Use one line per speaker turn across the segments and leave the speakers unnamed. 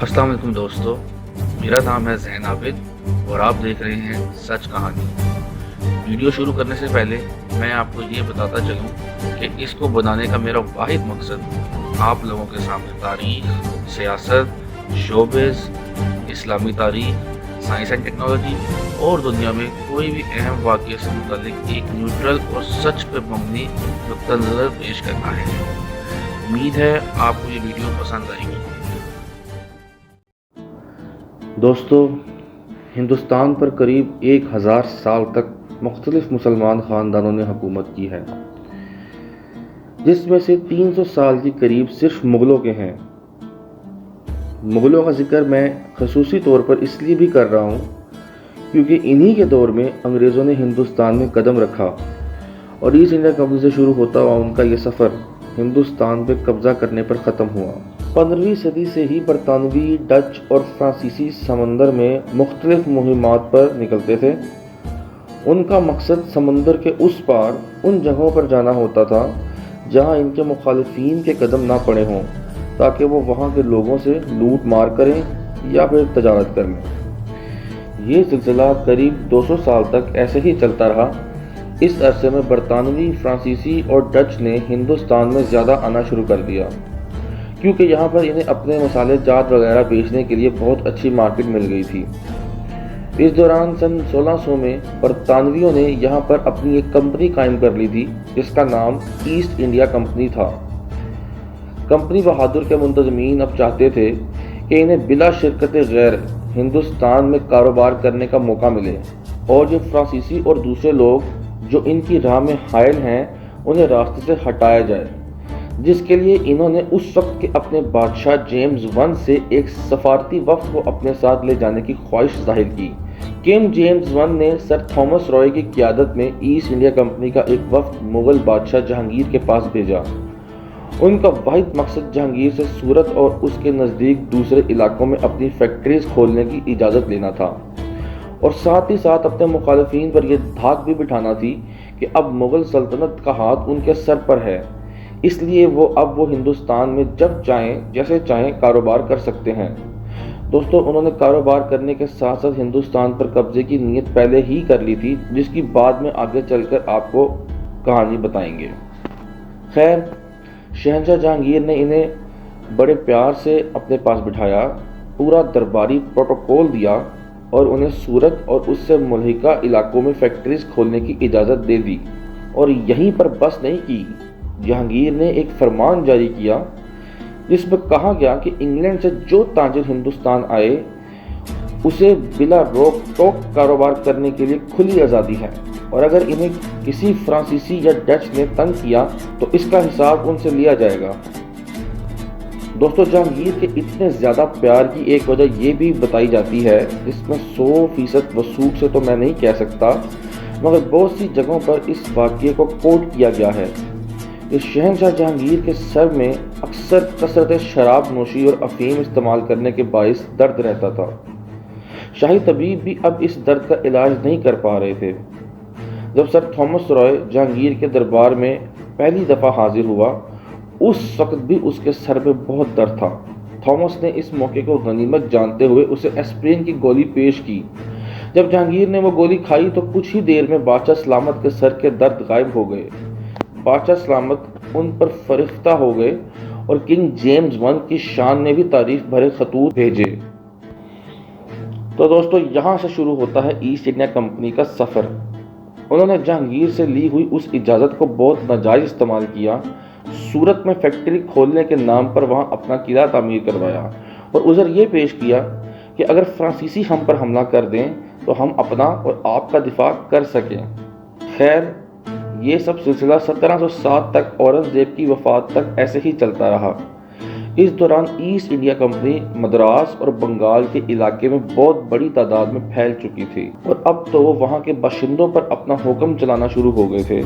السلام علیکم دوستو، میرا نام ہے زین عابد اور آپ دیکھ رہے ہیں سچ کہانی۔ ویڈیو شروع کرنے سے پہلے میں آپ کو یہ بتاتا چلوں کہ اس کو بنانے کا میرا واحد مقصد آپ لوگوں کے سامنے تاریخ، سیاست، شوبز، اسلامی تاریخ، سائنس اینڈ ٹیکنالوجی اور دنیا میں کوئی بھی اہم واقعے سے متعلق ایک نیوٹرل اور سچ پر مبنی نقطہ نظر پیش کرنا ہے۔ امید ہے آپ کو یہ ویڈیو پسند آئے گی۔
دوستو، ہندوستان پر قریب 1000 سال تک مختلف مسلمان خاندانوں نے حکومت کی ہے، جس میں سے 300 سال کی قریب صرف مغلوں کے ہیں۔ مغلوں کا ذکر میں خصوصی طور پر اس لیے بھی کر رہا ہوں کیونکہ انہی کے دور میں انگریزوں نے ہندوستان میں قدم رکھا اور ایسٹ انڈیا کمپنی سے شروع ہوتا ہوا ان کا یہ سفر ہندوستان پہ قبضہ کرنے پر ختم ہوا۔ 15ویں صدی سے ہی برطانوی، ڈچ اور فرانسیسی سمندر میں مختلف مہمات پر نکلتے تھے۔ ان کا مقصد سمندر کے اس پار ان جگہوں پر جانا ہوتا تھا جہاں ان کے مخالفین کے قدم نہ پڑے ہوں، تاکہ وہ وہاں کے لوگوں سے لوٹ مار کریں یا پھر تجارت کر لیں۔ یہ سلسلہ قریب 200 سال تک ایسے ہی چلتا رہا۔ اس عرصے میں برطانوی، فرانسیسی اور ڈچ نے ہندوستان میں زیادہ آنا شروع کر دیا، کیونکہ یہاں پر انہیں اپنے مصالحہ جات وغیرہ بیچنے کے لیے بہت اچھی مارکیٹ مل گئی تھی۔ اس دوران سن 1600 میں برطانویوں نے یہاں پر اپنی ایک کمپنی قائم کر لی تھی جس کا نام ایسٹ انڈیا کمپنی تھا۔ کمپنی بہادر کے منتظمین اب چاہتے تھے کہ انہیں بلا شرکت غیر ہندوستان میں کاروبار کرنے کا موقع ملے اور جو فرانسیسی اور دوسرے لوگ جو ان کی راہ میں حائل ہیں انہیں راستے سے ہٹایا جائے، جس کے لیے انہوں نے اس وقت کے اپنے بادشاہ جیمز ون سے ایک سفارتی وفد کو اپنے ساتھ لے جانے کی خواہش ظاہر کی۔ کنگ جیمز ون نے سر تھامس رائے کی قیادت میں ایسٹ انڈیا کمپنی کا ایک وفد مغل بادشاہ جہانگیر کے پاس بھیجا۔ ان کا واحد مقصد جہانگیر سے سورت اور اس کے نزدیک دوسرے علاقوں میں اپنی فیکٹریز کھولنے کی اجازت لینا تھا، اور ساتھ ہی ساتھ اپنے مخالفین پر یہ دھاک بھی بٹھانا تھی کہ اب مغل سلطنت کا ہاتھ ان کے سر پر ہے، اس لیے وہ ہندوستان میں جب چاہیں جیسے چاہیں کاروبار کر سکتے ہیں۔ دوستو، انہوں نے کاروبار کرنے کے ساتھ ساتھ ہندوستان پر قبضے کی نیت پہلے ہی کر لی تھی، جس کی بعد میں آگے چل کر آپ کو کہانی بتائیں گے۔ خیر، شہنشاہ جہانگیر نے انہیں بڑے پیار سے اپنے پاس بٹھایا، پورا درباری پروٹوکول دیا اور انہیں سورت اور اس سے ملحقہ علاقوں میں فیکٹریز کھولنے کی اجازت دے دی۔ اور یہیں پر بس نہیں کی، جہانگیر نے ایک فرمان جاری کیا جس میں کہا گیا کہ انگلینڈ سے جو تاجر ہندوستان آئے اسے بلا روک ٹوک کاروبار کرنے کے لیے کھلی آزادی ہے، اور اگر انہیں کسی فرانسیسی یا ڈچ نے تنگ کیا تو اس کا حساب ان سے لیا جائے گا۔ دوستو، جہانگیر کے اتنے زیادہ پیار کی ایک وجہ یہ بھی بتائی جاتی ہے، جس میں 100% وثوق سے تو میں نہیں کہہ سکتا، مگر بہت سی جگہوں پر اس واقعے کو کوٹ کیا گیا ہے کہ شہنشاہ جہانگیر کے سر میں اکثر کثرت شراب نوشی اور افیم استعمال کرنے کے باعث درد رہتا تھا۔ شاہی طبیب بھی اب اس درد کا علاج نہیں کر پا رہے تھے۔ جب سر تھامس رائے جہانگیر کے دربار میں پہلی دفعہ حاضر ہوا، اس وقت بھی اس کے سر میں بہت درد تھا۔ تھامس نے اس موقع کو غنیمت جانتے ہوئے اسے ایسپرین کی گولی پیش کی۔ جب جہانگیر نے وہ گولی کھائی تو کچھ ہی دیر میں بادشاہ سلامت کے سر کے درد غائب ہو گئے۔ بادشاہ سلامت ان پر فرفتہ ہو گئے اور کنگ جیمز ون کی شان نے بھی تعریف بھرے خطوط بھیجے۔ تو دوستو، یہاں سے شروع ہوتا ہے ایسٹ انڈیا کمپنی کا سفر۔ انہوں نے جہانگیر سے لی ہوئی اس اجازت کو بہت ناجائز استعمال کیا، سورت میں فیکٹری کھولنے کے نام پر وہاں اپنا قلعہ تعمیر کروایا اور عذر یہ پیش کیا کہ اگر فرانسیسی ہم پر حملہ کر دیں تو ہم اپنا اور آپ کا دفاع کر سکیں۔ خیر، یہ سب سلسلہ 1707 تک اورنگزیب کی وفات تک ایسے ہی چلتا رہا۔ اس دوران ایسٹ انڈیا کمپنی مدراس اور بنگال کے علاقے میں بہت بڑی تعداد میں پھیل چکی تھی، اور اب تو وہ وہاں کے باشندوں پر اپنا حکم چلانا شروع ہو گئے تھے۔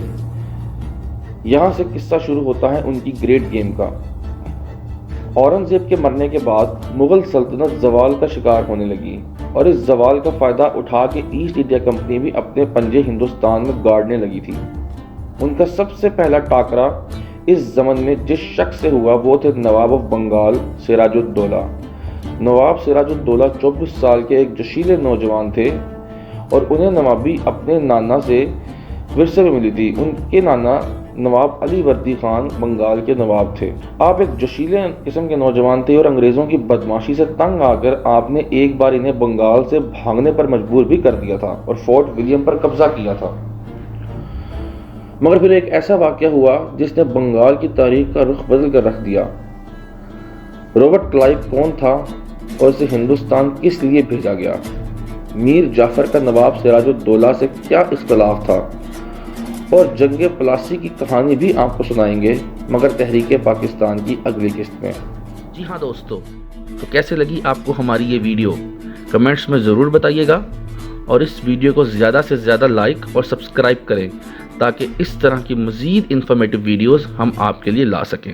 یہاں سے قصہ شروع ہوتا ہے ان کی گریٹ گیم کا۔ اورنگزیب کے مرنے کے بعد مغل سلطنت زوال کا شکار ہونے لگی، اور اس زوال کا فائدہ اٹھا کے ایسٹ انڈیا کمپنی بھی اپنے پنجے ہندوستان میں گاڑنے لگی تھی۔ ان کا سب سے پہلا ٹاکرا اس زمن میں جس شخص سے ہوا وہ تھے نواب آف بنگال سراج الدولہ، نواب سراج الدولہ 24 سال کے ایک جوشیلے نوجوان تھے اور انہیں نوابی اپنے نانا سے ورثے میں ملی تھی۔ ان کے نانا نواب علی وردی خان بنگال کے نواب تھے۔ آپ ایک جوشیلے قسم کے نوجوان تھے اور انگریزوں کی بدماشی سے تنگ آ کر آپ نے ایک بار انہیں بنگال سے بھاگنے پر مجبور بھی کر دیا تھا اور فورٹ ولیم پر قبضہ کیا تھا۔ مگر پھر ایک ایسا واقعہ ہوا جس نے بنگال کی تاریخ کا رخ بدل کر رکھ دیا۔ رابرٹ کلائیو کون تھا اور اسے ہندوستان کس لیے بھیجا گیا؟ میر جعفر کا نواب سراج الدولہ سے کیا اختلاف تھا؟ اور جنگ پلاسی کی کہانی بھی آپ کو سنائیں گے، مگر تحریک پاکستان کی اگلی قسط میں۔
جی ہاں دوستو، تو کیسے لگی آپ کو ہماری یہ ویڈیو؟ کمنٹس میں ضرور بتائیے گا، اور اس ویڈیو کو زیادہ سے زیادہ لائک اور سبسکرائب کریں تاکہ اس طرح کی مزید انفارمیٹیو ویڈیوز ہم آپ کے لیے لا سکیں۔